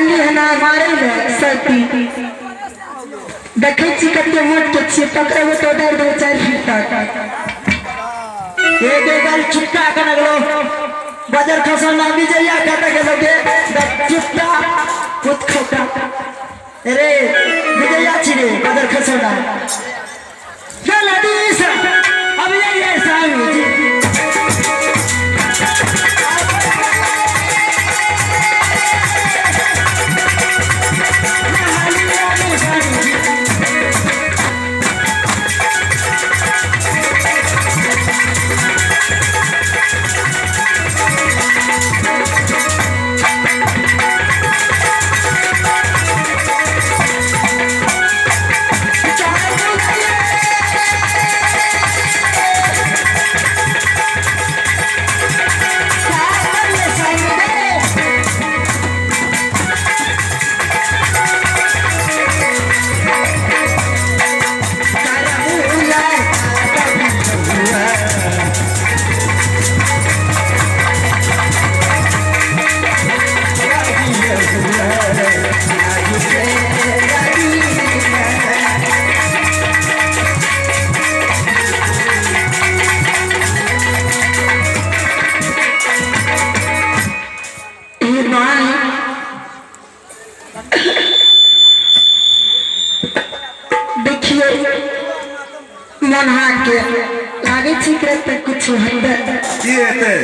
कहली है ना मारे ले सती देखे छी कते मोट के छी पकड़बो तो डर दो 4 फीट तक एक बार चुपका कर लगलो बाजार खसा ना विजया कहता के लोगे चुपका खुद खोटा अरे विजया छी रे बाजार खसा ना चल हदीस अब ये सामी जी मन हाथ के लागे ठीक रहते कुछ हंदर ये है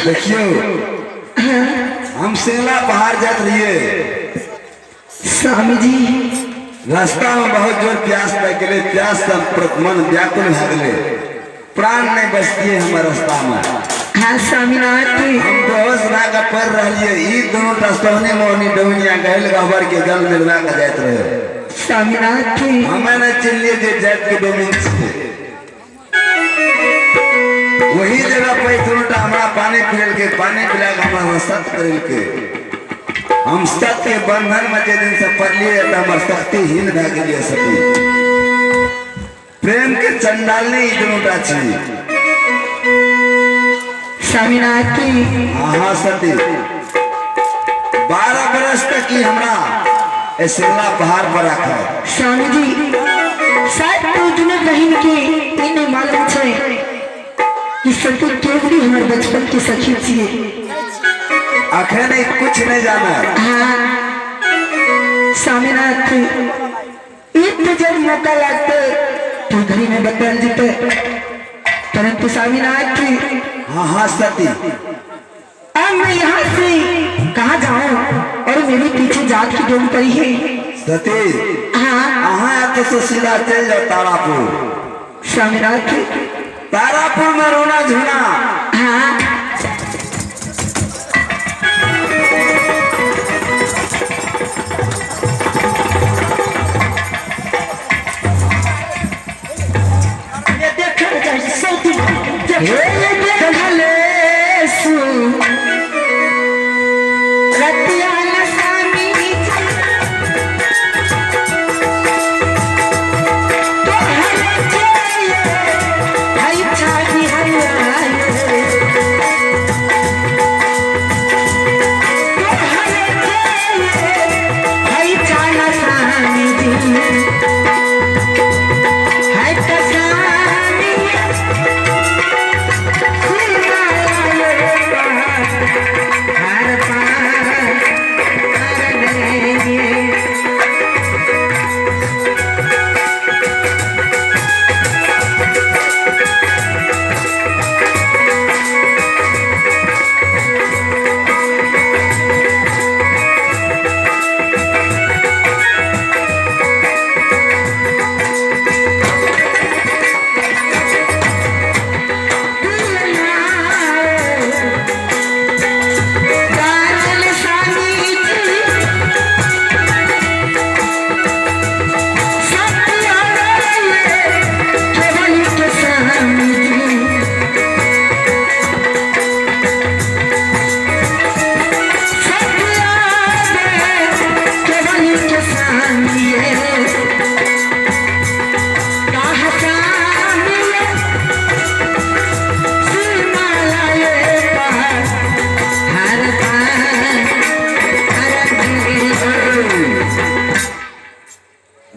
देखियो हम सेला बाहर जात रहिए स्वामी जी रास्ता में बहुत जोर प्यास लग गए प्यास से मन व्याकुल भ गए प्राण नहीं बचती हमारे रास्ता में हाँ स्वामीनाथ हम बेहोश ना का पड़ रहिए ई दोनों रास्ताने मोहनी डवनिया गहल गहबर के जल मिलवा का जात रहे स्वामीनाथ हमें न चिल्लिए जे जात के डोमिन से वही जगह पे थोड़ा हमारा पानी पिल के पानी पिला के हमारा सत करिल के हम सत के बंधन में जे दिन से पड़लिए तो हमार शक्ति हीन भ गेलिए सती प्रेम के चंडाल ने इदनोटा छी स्वामीनाथ हाँ सती 12 बरस तक की हमरा ऐसेला पहाड़ पर रखा स्वामी जी शायद तो दुनू बहन के नहीं मालूम छे कि सती केवली हमारे बचपन की सखी थी अखन कुछ नहीं जाना हाँ स्वामीनाथ एक तो जब मौका लगते तो घड़ी में बदल जीते परंतु स्वामीनाथ हाँ हाँ सती अब मैं यहाँ से कहाँ जाऊँ और मेरे पीछे जात की डोल पड़ी है सती हाँ तो सीधा चल जाओ तारापुर स्वामीनाथ तारापुर में रोना झूना हाँ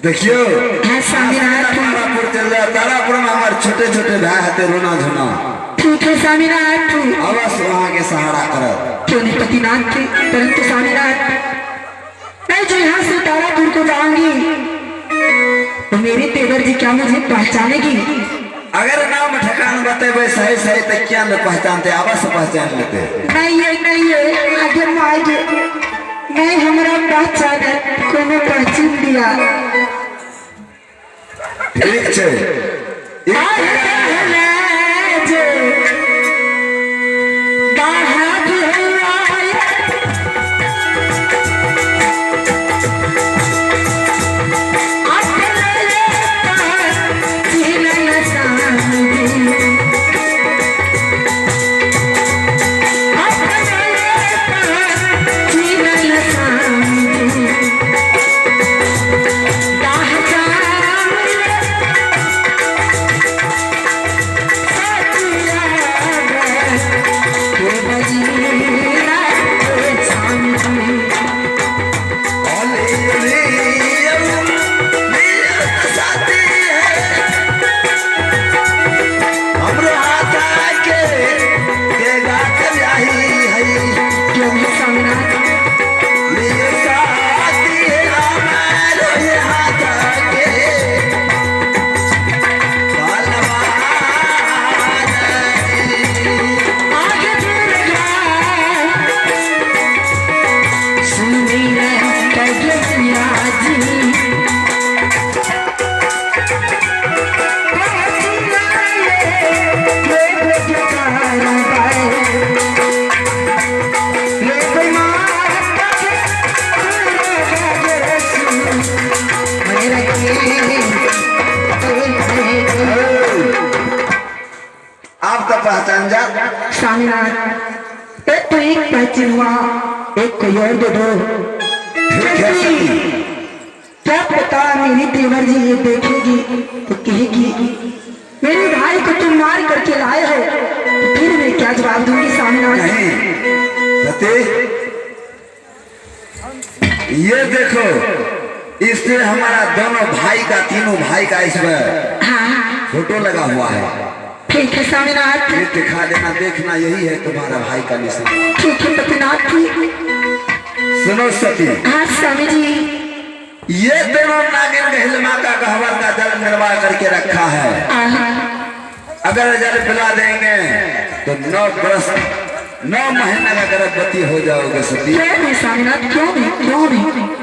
देखियो हाँ स्वामीनाथ तारापुर चल रहा, तारापुर में हमारे छोटे छोटे भाई हाथे रोना झोना। ठीक है स्वामीनाथ अवश्य वहाँ के सहारा कर। क्यों नहीं पतिनाथ थे, परंतु स्वामीनाथ मैं जो यहाँ से तारापुर को जाऊंगी तो मेरे तेवर जी क्या मुझे पहचानेगी? अगर नाम ठिकान बतेबे सही सही तो क्या न पहचानते, अवश्य पहचान लेते। नहीं है आगे मागे नहीं हमारा पहचान है, कोनो पहचान दिया। ठीक छे आप तो पहचान जा स्वामीनाथ। एक तो एक पहचान हुआ, एक कोई और दे दो। क्या पता मेरी तेवर जी ये देखेगी तो कहेगी मेरे भाई को तुम मार करके लाए हो, तो फिर मैं क्या जवाब दूंगी स्वामीनाथ? नहीं सती, ये देखो इसमें हमारा दोनों भाई का, तीनों भाई का इसमें फोटो लगा हुआ है। ठीक है स्वामीनाथ। ये दिखा देना, देखना यही है तुम्हारा भाई का निशान। ठीक है पतिनाथ जी। सुनो सती, हाँ स्वामी जी। ये दोनों नागिन गहलमा का गहवर का जल निर्वाह करके रखा है। अगर जल पिला देंगे तो 9 बरस 9 महीने का गर्भवती हो जाओगे सती। क्यों नहीं स्वामीनाथ, क्यों नहीं, क्यों नहीं?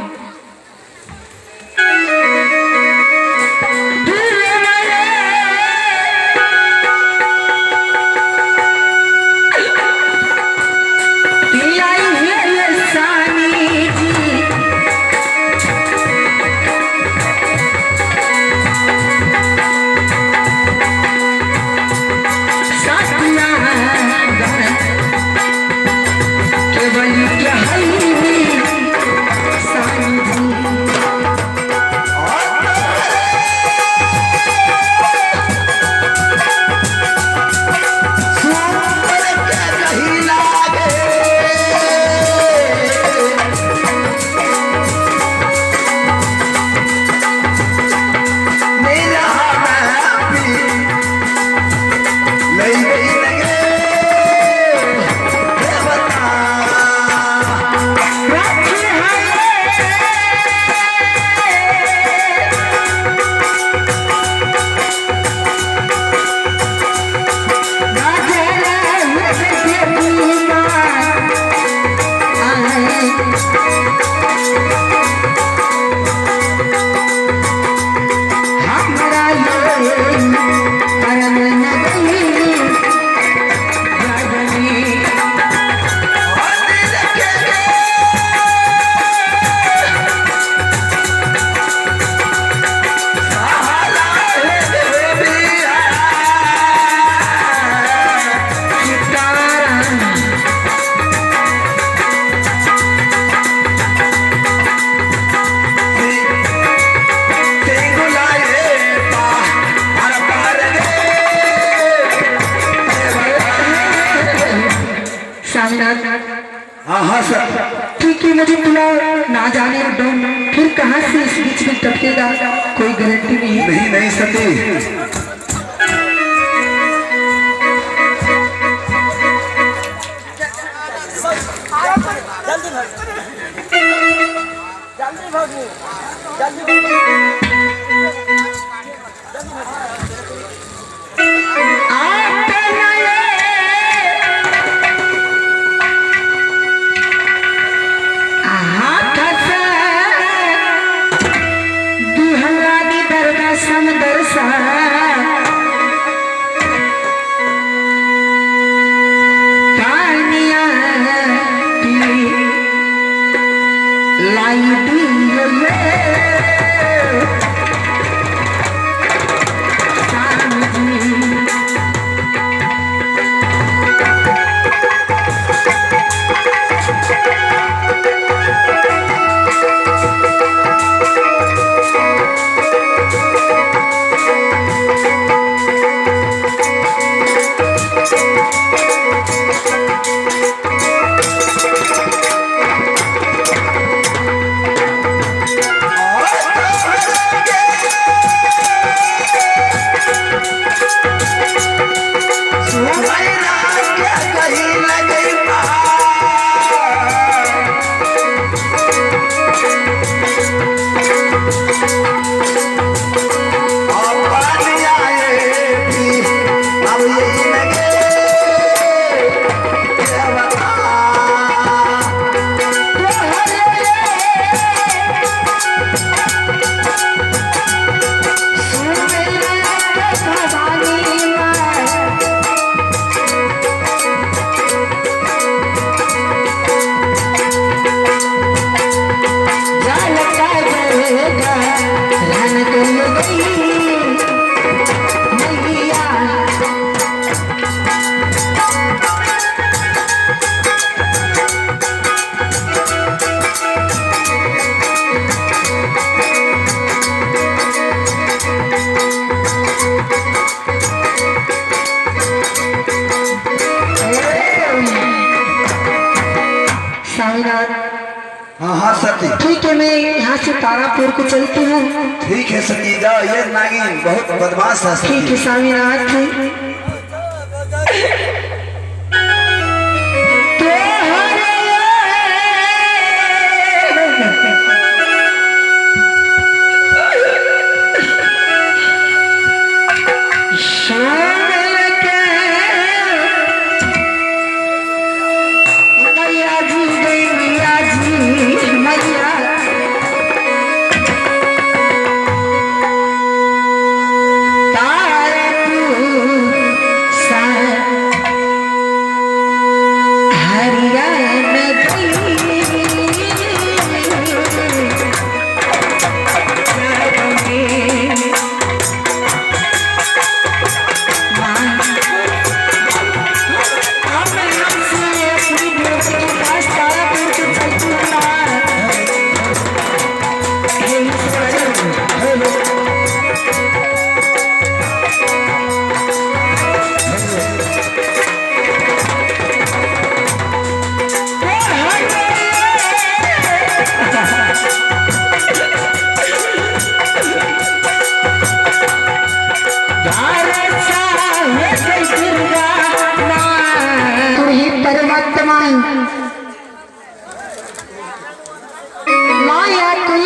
हाँ हाँ सर। ठीक है मुझे बुलाओ, ना जाने डोम फिर कहाँ से इस बीच में टपकेगा, कोई गारंटी नहीं है। नहीं नहीं सती, हाँ हाँ सती। ठीक है मैं यहाँ से तारापुर को चलती हूँ। ठीक है सती जाओ, ये नागिन बहुत बदमाश है सती। ठीक है स्वामीनाथ।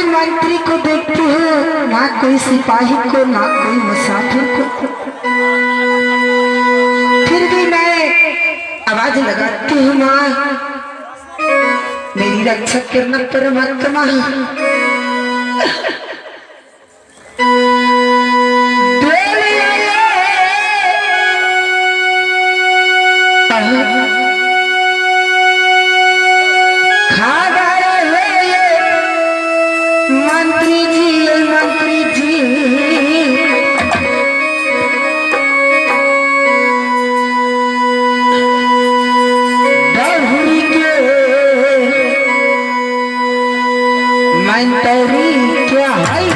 मंत्री को देखती हूँ, ना कोई सिपाही को, ना कोई मुसाफिर को, फिर भी मैं आवाज लगाती हूँ माँ मेरी रक्षा करना परमात्मा। मंत्री जी बहुरी के मंत्री क्या है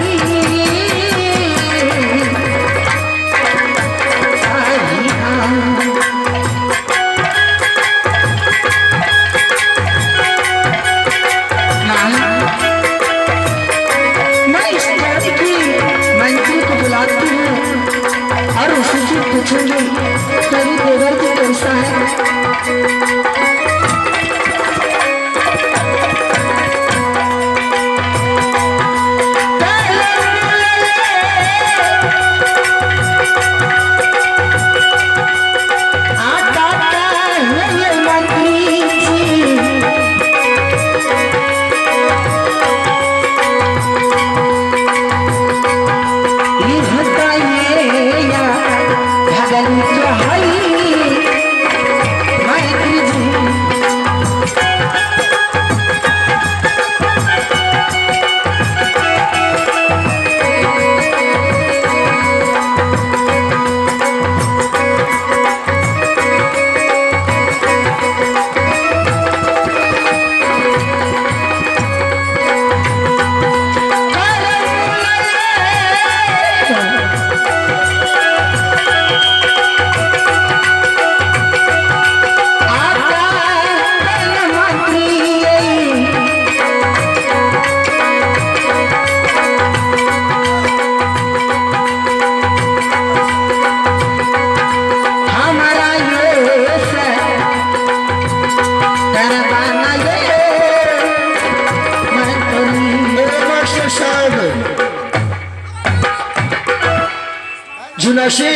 जुनाशी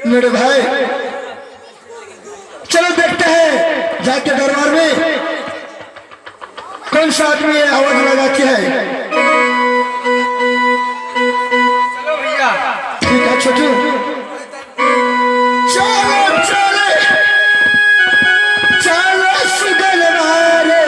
मेरे भाई, चलो देखते हैं जाके दरबार में कौन सा आदमी आवाज लगा के है। चलो भैया। ठीक है छोटू, चलो चलो चलो सुगल मारे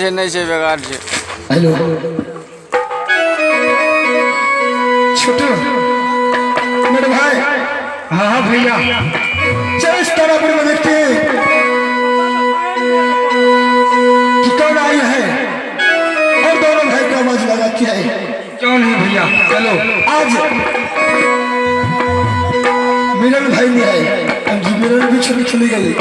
नहीं छे बेकार छे। हेलो छोटू मेरे भाई। हाँ हाँ भैया, चल इस तरह पर देखते हैं कि कौन आई है और दोनों भाई को आवाज लगा के आए। क्यों नहीं भैया, चलो। आज मिलन भाई नहीं आए, मिलन भी छुट्टी चली गई।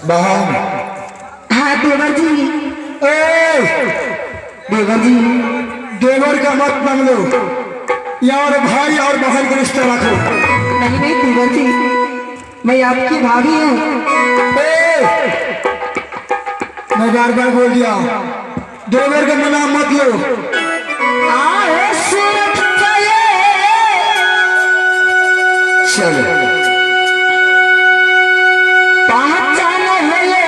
बहन हाँ देवर जी। ए देवर जी देवर का मत मान लो, यार भाई और बहन का रिश्ता रखो। नहीं नहीं देवर जी, मैं आपकी भाभी हूँ। मैं बार बार बोल दिया, देवर का मना मत लो। आओ सूरत चले, चलो पहचान होले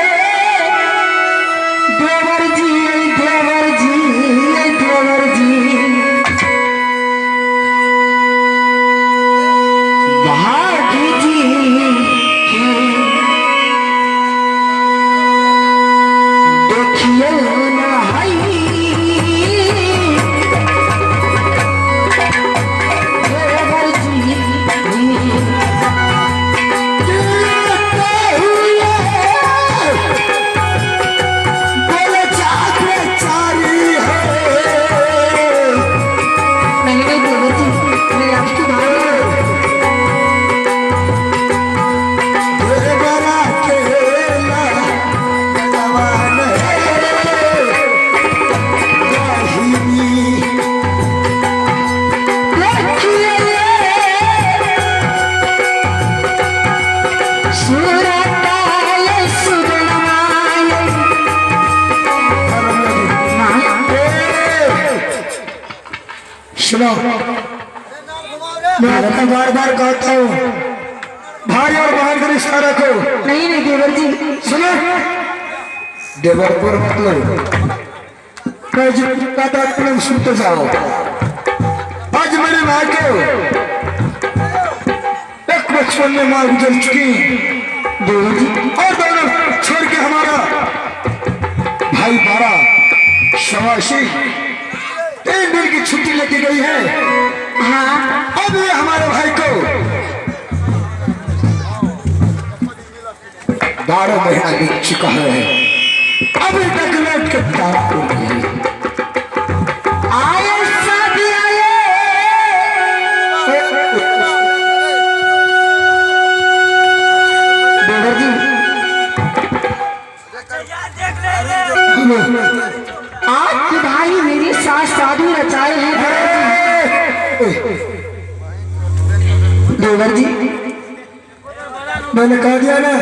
देवर जी, देवर जी, देवर जी। भाभी जी देखिए ना हई देवर जी बोले चाकरे चारी है, नहीं नहीं देवर जी, मैं आपकी भाभी हूँ। देवरा केला जवान है, वाहिनी देखिए सूरताय सुगमाय सुनो, मैं तो बार बार कहता हूँ, भाई और बहन का रिश्ता रखो। नहीं नहीं देवर जी, सुनो, देवरपुर मतलब मैं जिनका तुम सुनते जाओ। आज मेरे भाई को एक बचपन में मार गुजर चुकी देवर जी और दोनों छोड़ के हमारा भाई बारा शवाशी 3 दिन की छुट्टी लेके गई है। हाँ अब ये हमारे भाई को 12 महीना बीत चुका है, अभी तक लौट के प्राप्त हो गई है। आए शादी आए देवर जी, आपके भाई मेरी सास साधु रचाए हैं देवर जी। मैंने कह दिया ना,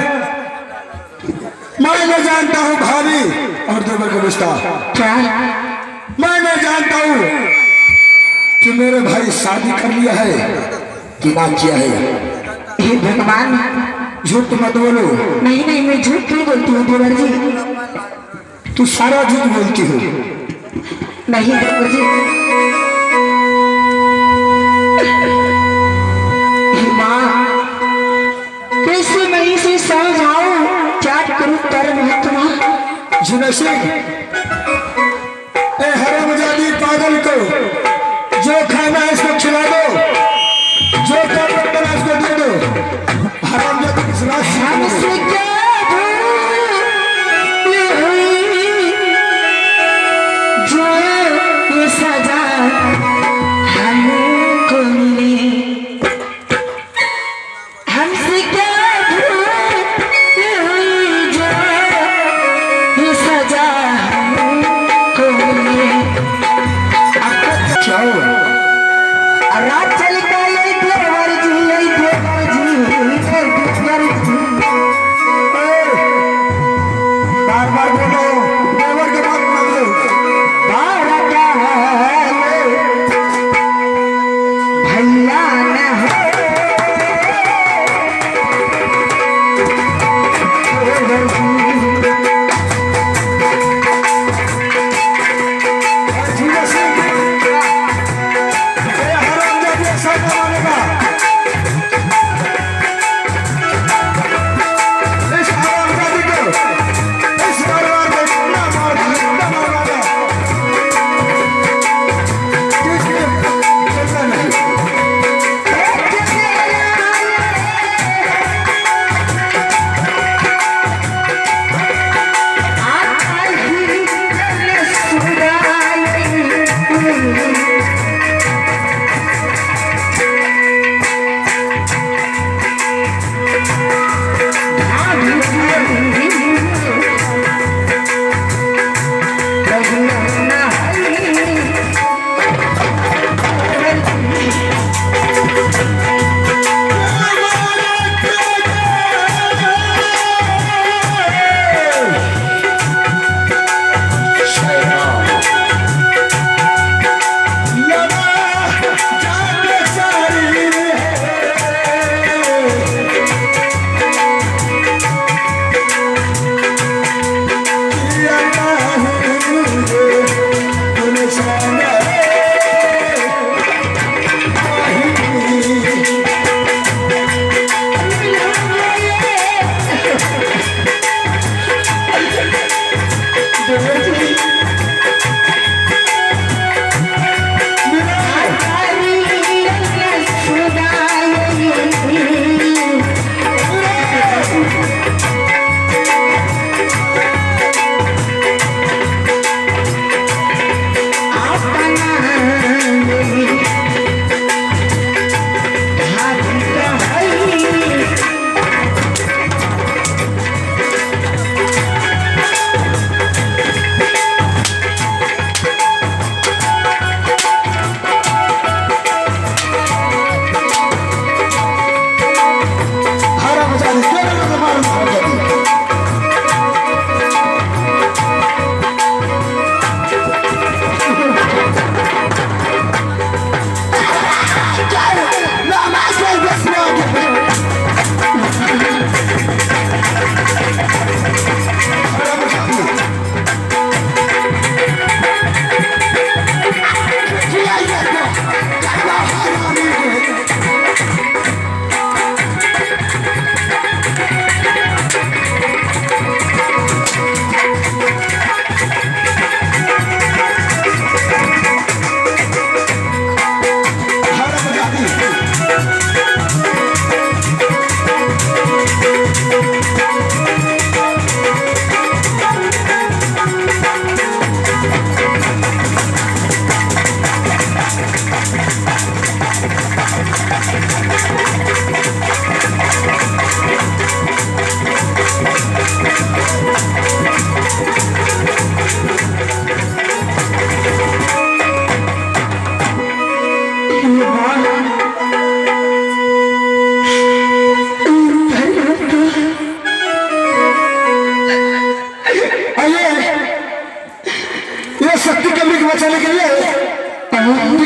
मैं न जानता हूँ भाभी और देवर का रिश्ता। क्या मैं न जानता हूँ कि मेरे भाई शादी कर लिया है कि ना किया है। हे भगवान, झूठ मत बोलो, नहीं नहीं मैं झूठ क्यों बोलती हूँ देवर जी। तू सारा झूठ बोलती हो। नहीं देवर जी, हे माँ, कैसे मैं इसे समझाऊं, क्या करूं कर महत्मा। जुने सिंह, ए हरामजादी पागल को जो खाना है इसको खिला दो, जो करना है इसको दे दो। हरामजादी किस रात से हमसे क्या भूल हुई, जो ये सजा हमको मिली। हमसे क्या भूल हुई, जो ये सजा हमको मिली। क्या हुआ? राजा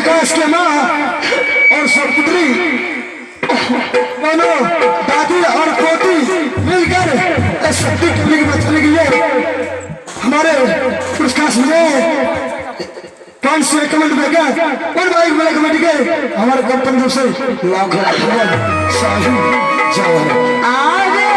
विकास के माँ और सुपुत्री दोनों दादी और पोती मिलकर इस शक्ति के लिए बचने के लिए हमारे पुरस्कार में 500 कमेंट देकर और भाई बड़े कमेटी के हमारे कंपनी से लाख शाही आगे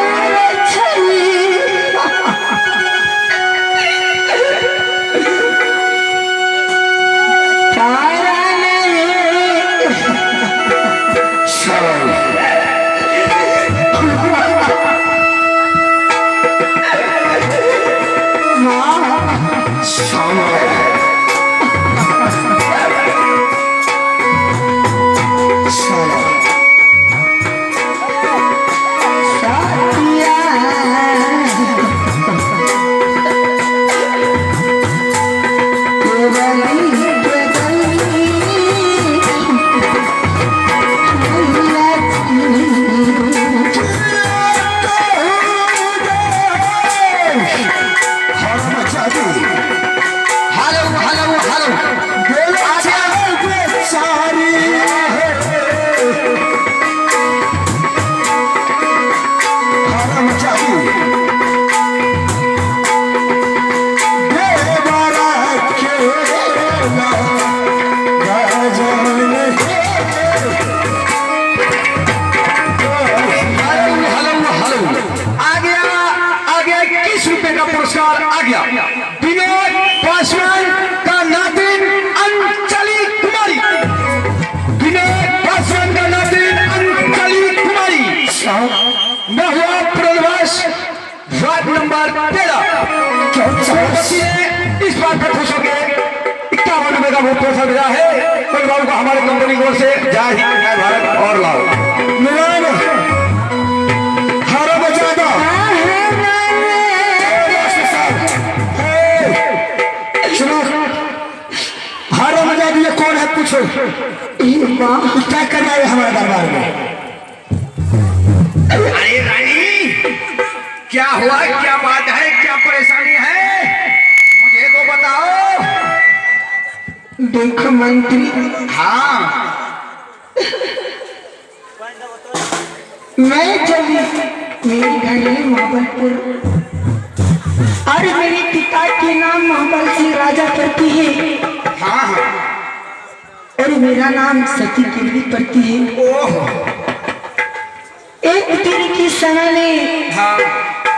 वार्ड नंबर 13 इस बात पर खुश हो गए 51 रुपए का वो पैसा मिला है कोई बाबू को हमारे कंपनी की ओर से जय हिंद जय भारत और लाओ मिलान हारा बजा दो सुनो हारा बजा दिए कौन है पूछो क्या कर रहा है हमारे दरबार में अरे रानी क्या हुआ क्या बात है क्या परेशानी है मुझे तो बताओ देखो मंत्री हाँ मैं जब मेरे घर में महाबलपुर और मेरे पिता के नाम महाबल सिंह राजा पड़ती है हाँ हाँ और मेरा नाम सती देवी पड़ती है। ओह एक दिन की समय में हाँ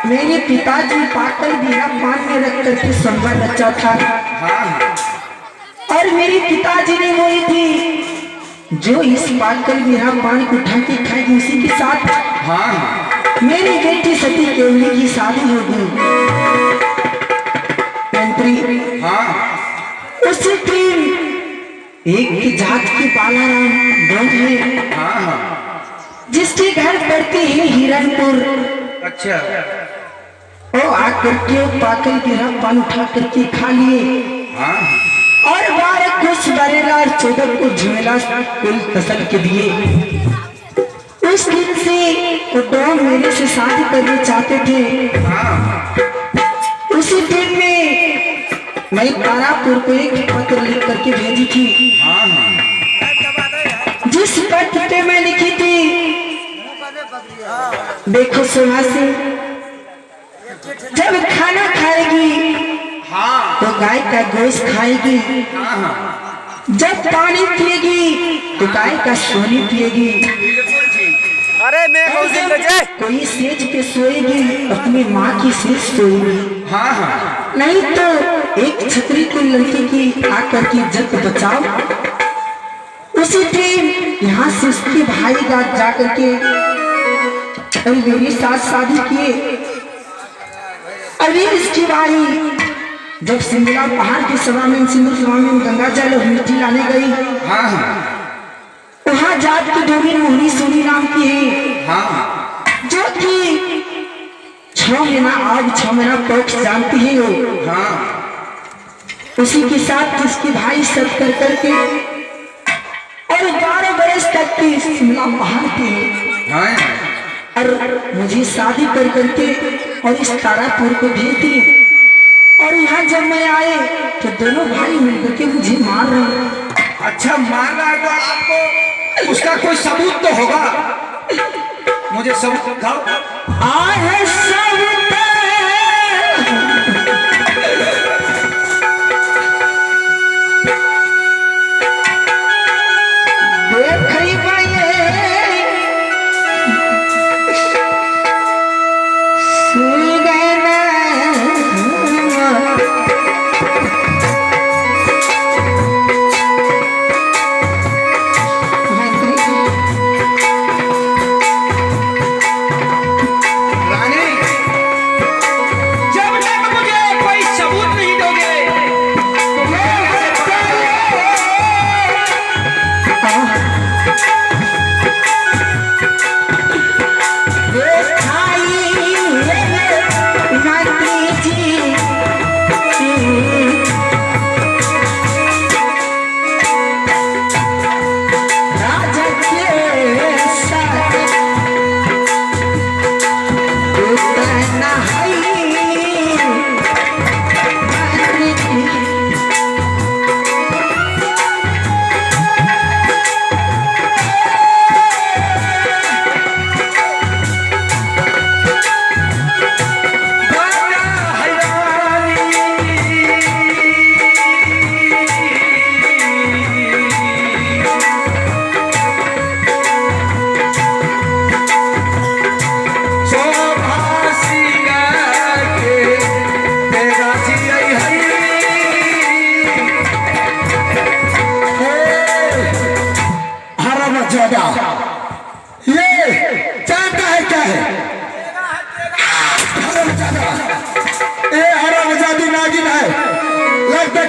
मेरे पिताजी पाकल बीरा पान में रख करके संभा बच्चा था हाँ और मेरे पिताजी ने बोली थी जो इस पाकल बीरा पान को उठा के खाएगी उसी के साथ हाँ मेरी बेटी सती देवी की शादी होगी। मंत्री हाँ उसी दिन एक जात के बालाराम गांव है हाँ हाँ जिसके घर पड़ते हैं हिरणपुर अच्छा और आकर के पाकल गिरा पान उठा करके खा लिए हाँ और 12 कुछ बरेला और 14 को झुमेला कुल फसल के दिए। उस दिन से वो दो मेरे से शादी करना चाहते थे। हाँ उसी दिन में मैं तारापुर को एक पत्र लिख करके भेजी थी हाँ हाँ जिस पत्र पे मैं लिखी थी देखो सोना सिंह जब खाना खाएगी हाँ तो गाय का गोश्त खाएगी हाँ हाँ जब पानी पिएगी तो गाय का सोनी पिएगी बिल्कुल ठीक अरे मैं कोई सेज पे सोएगी अपनी माँ की सेज सोएगी हाँ हाँ नहीं तो एक छतरी को लड़की की आकर की इज्जत बचाओ। उसी टाइम यहाँ से उसके भाई गात जा करके मेरी साथ शादी किए। अभी इसकी बारी जब सिंगला पहाड़ की सभा में सिंदूर सभा में गंगा जल और मिट्टी लाने गई हाँ हाँ वहाँ जात की डोरी मोहनी सोनी नाम की है हाँ जो कि 6 महीना आग 6 महीना पक्ष जानती है वो हाँ उसी के साथ इसके भाई सब कर करके और 12 बरस तक की शिमला पहाड़ पे हाँ और मुझे शादी कर करके और इस तारापुर को भेज दिए और यहाँ जब मैं आए तो दोनों भाई मिलकर के मुझे मार रहे अच्छा मान रहा है तो आपको उसका कोई सबूत तो होगा, मुझे सबूत दिखाओ। आए सबूत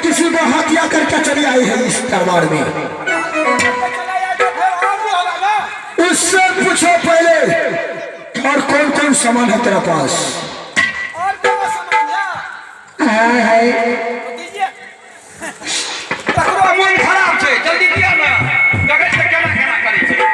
किसी को हत्या करके चली आई है इस दरबार में। उससे पूछो पहले और कौन कौन सामान है तेरा पास? मन खराब है, जल्दी दिया ना, जगह से केना केना करी छे।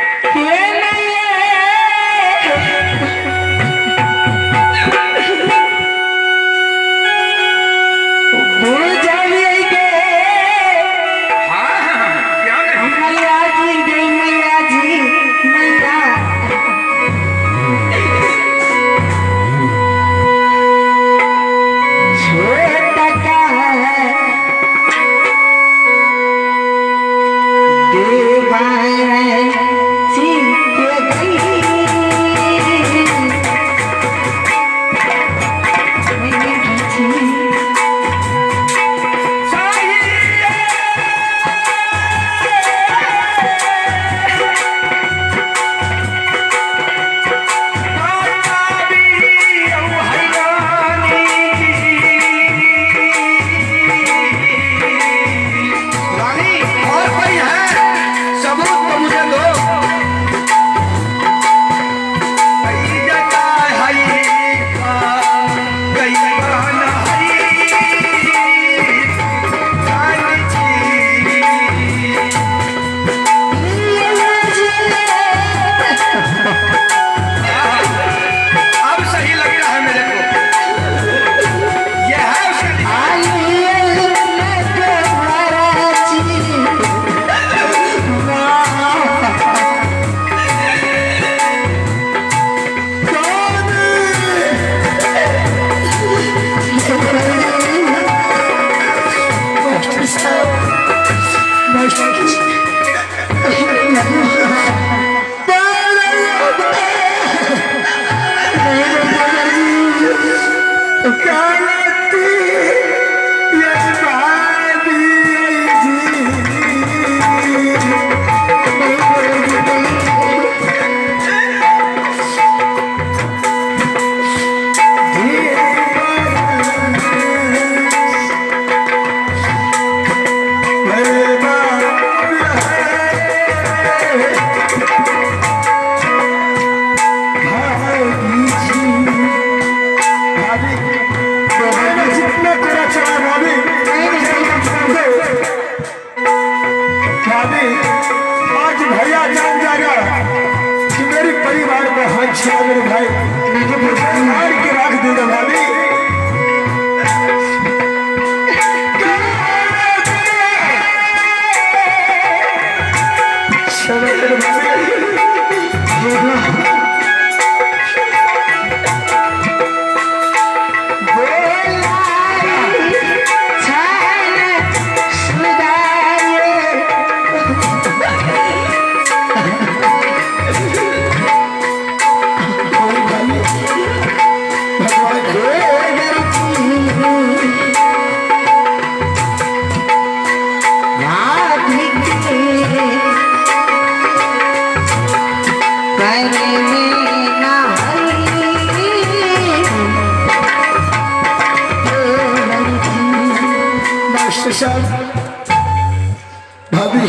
भाभी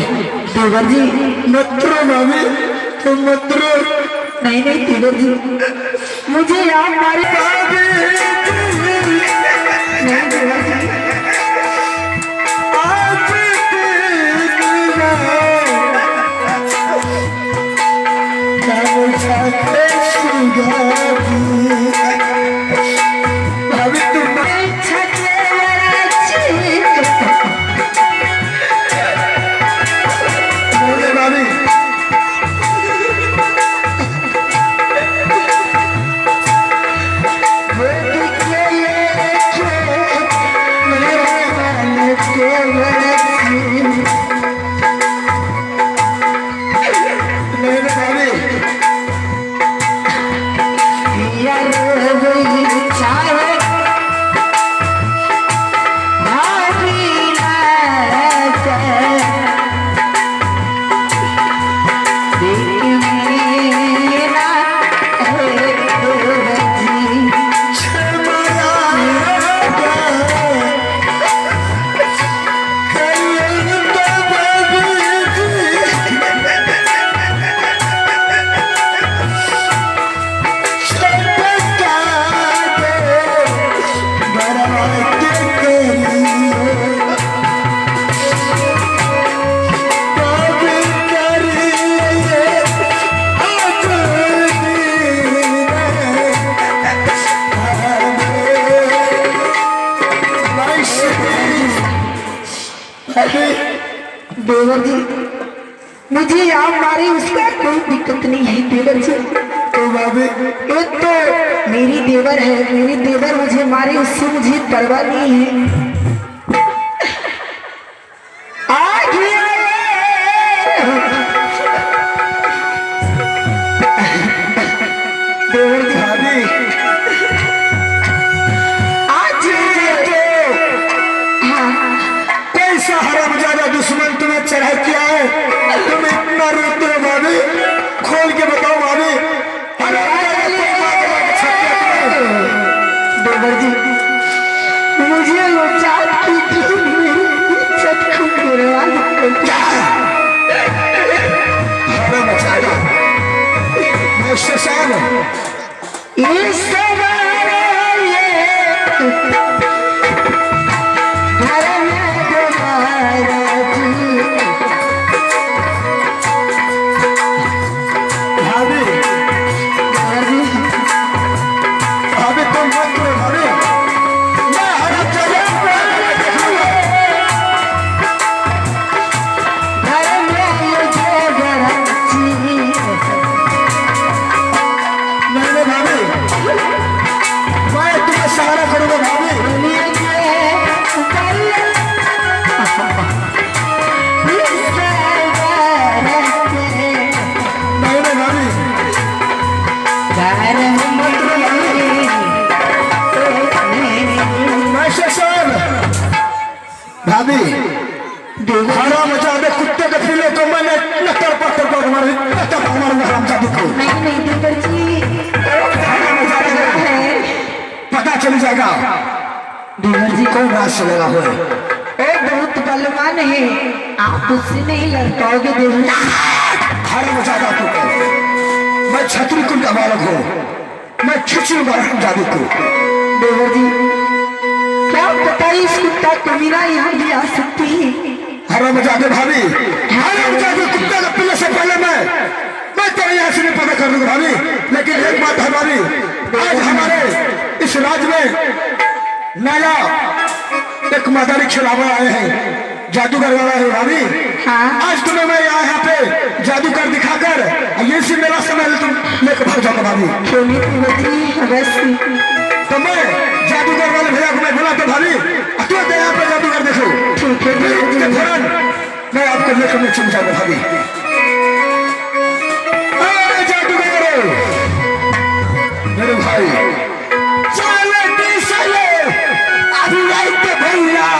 देवर जी मत रो भाभी, तुम मत रो। नहीं नहीं देवर जी, मुझे आप मारे नहीं देवर जी, भाभी तुम बोले भाभी नहीं भाभी देवर जी, मुझे आप मारे उसका कोई दिक्कत नहीं है देवर जी। तो भाभी एक तो मेरी देवर है, मेरी देवर मुझे मारे उससे मुझे परवाह नहीं है। देवर जी भाभी आज कैसा हरामजादा दुश्मन तुम्हें चढ़ा किया है, तुम इतना रोते हो भाभी, खोल के बताओ भाभी। देवर जी, मुझे वो चाहती थी मेरी इज्जत को बर्बाद कर हरामजादा मैं साहब ये सवारे घर में तुम्हारा जी। भाभी देवर जी, भाभी तुम मत रो भाभी, मैं हरामजादा घर में मुझे गरजी। नहीं भाभी, मैं तुम्हें सहारा करूंगा भाभी। नहीं भाभी, मैं साहब भाभी हरामजादे कुत्ते के पीले को मैंने लटर पत्थर को मारूंगा हरामजादे को, पता चल जाएगा देवर जी कौन राज चलेगा हो। ओ बहुत बलवान है, आप उससे नहीं लड़ पाओगे देवर जी। हरामजादा को मैं छतरी कुल का बालक हूँ, मैं खिंचूंगा हरामजादे को। देवर जी क्या पता इस कुत्ता कमीना यहाँ भी आ सकती है। हरामजादे भाभी, हरामजादे कुत्ते के पीले से पहले मैं तो यहाँ से नहीं पता कर दूंगा भाभी। लेकिन एक बात है भाभी, आज हमारे इस राज्य में नया एक मदारी खिलावा आए हैं जादूगर वाला है भाभी। हाँ। आज तुम्हें मैं यहाँ पे जादूगर दिखाकर ये सी मेरा समय तुम लेकर भाग जाओ भाभी। अवश्य। तो मैं जादूगर वाले भैया को मैं बोला तो भाभी तू यहाँ पे जादूगर देखो। ठीक है फौरन मैं आपको लेकर मैं चल जाऊंगा भाभी। अरे जादूगर मेरे भाई चले चले अभी रात भैया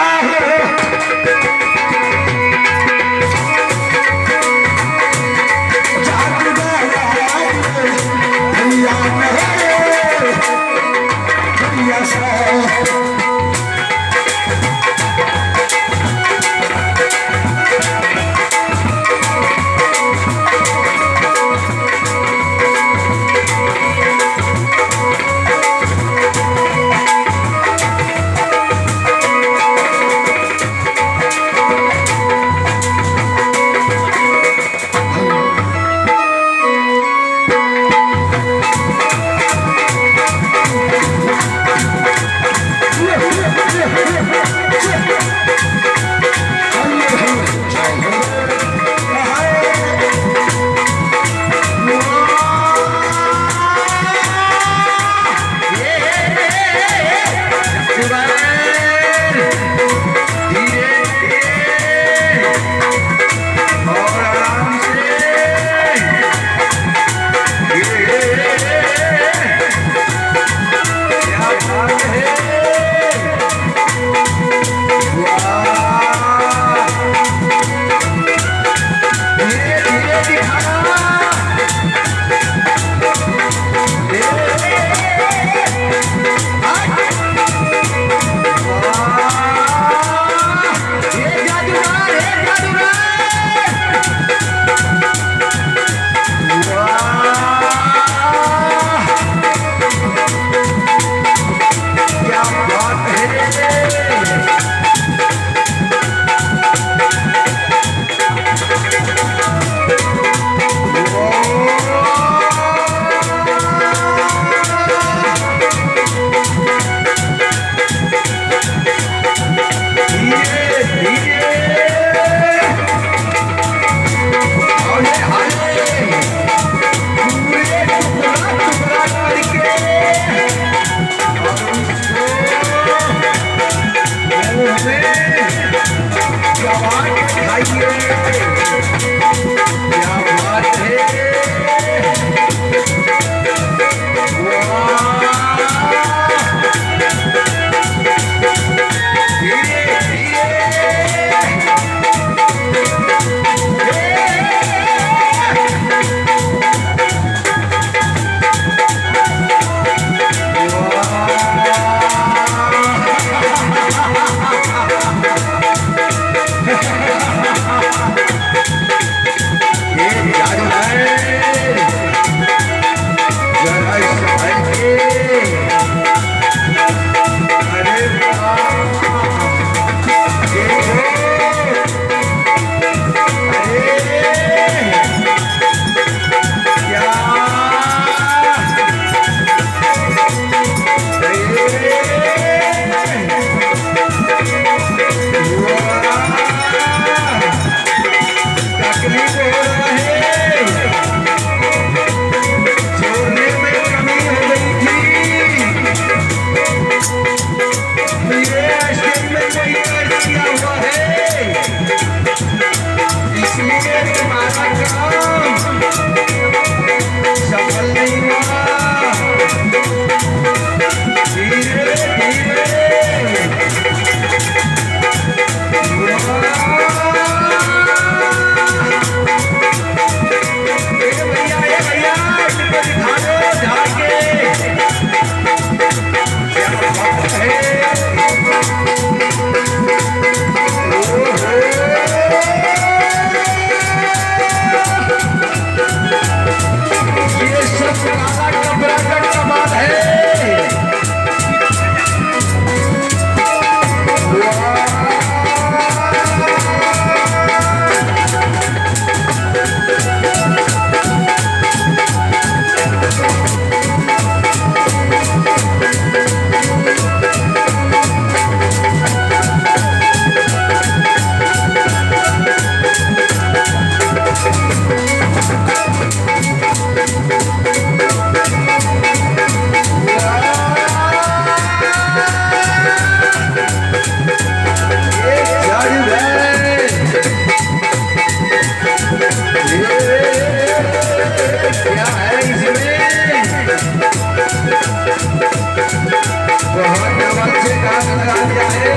बहुत डबल से काम लगा दिया है।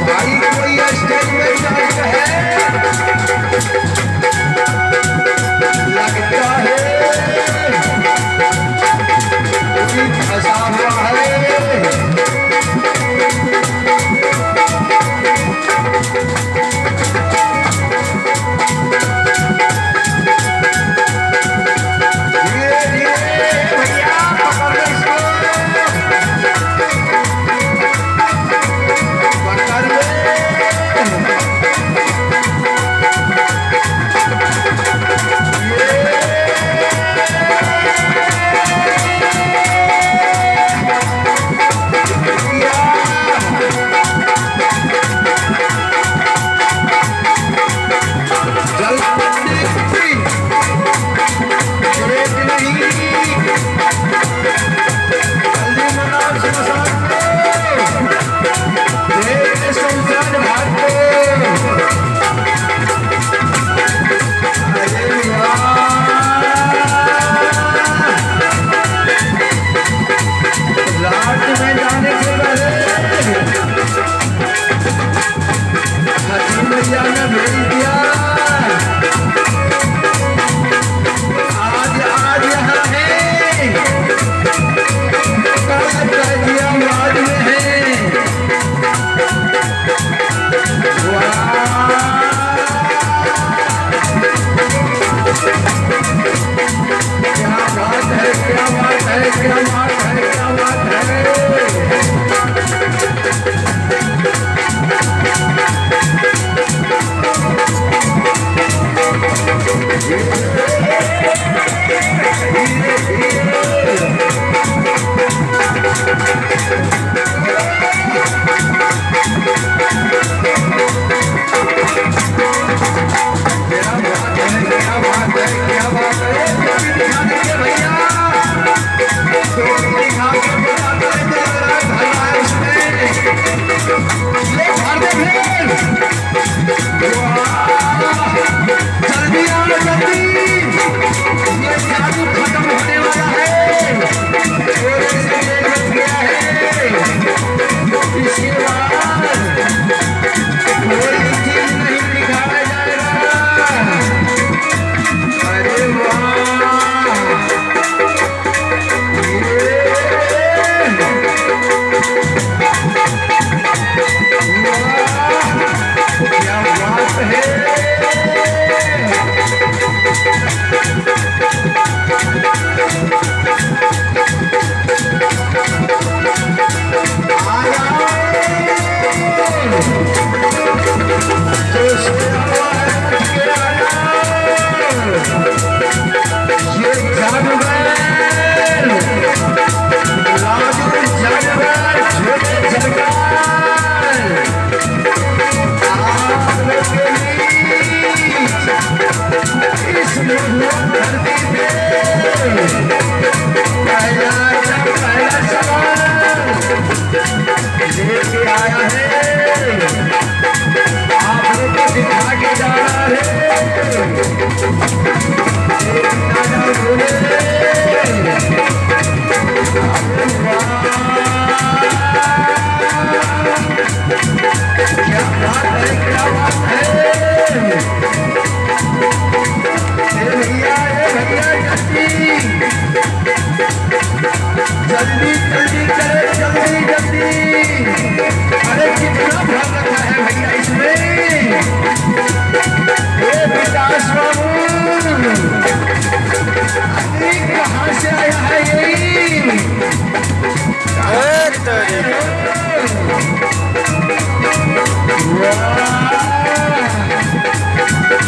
भाई कोई स्टेज में जाता है लगता है कोई फंसा हुआ है। धीरे धीरे भैया पकड़ लो इसको, पकड़ ले। जल्दी जल्दी करे, जल्दी जल्दी। अरे कितना भाग रखा है भैया इसमें। कहाँ से आया है ये?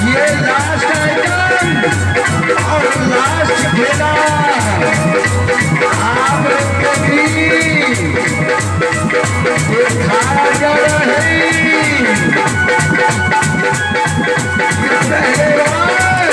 ये लास्ट आइटम और लास्ट खेला आप लोग को भी दिखाया जा रहा है। ये पहले बार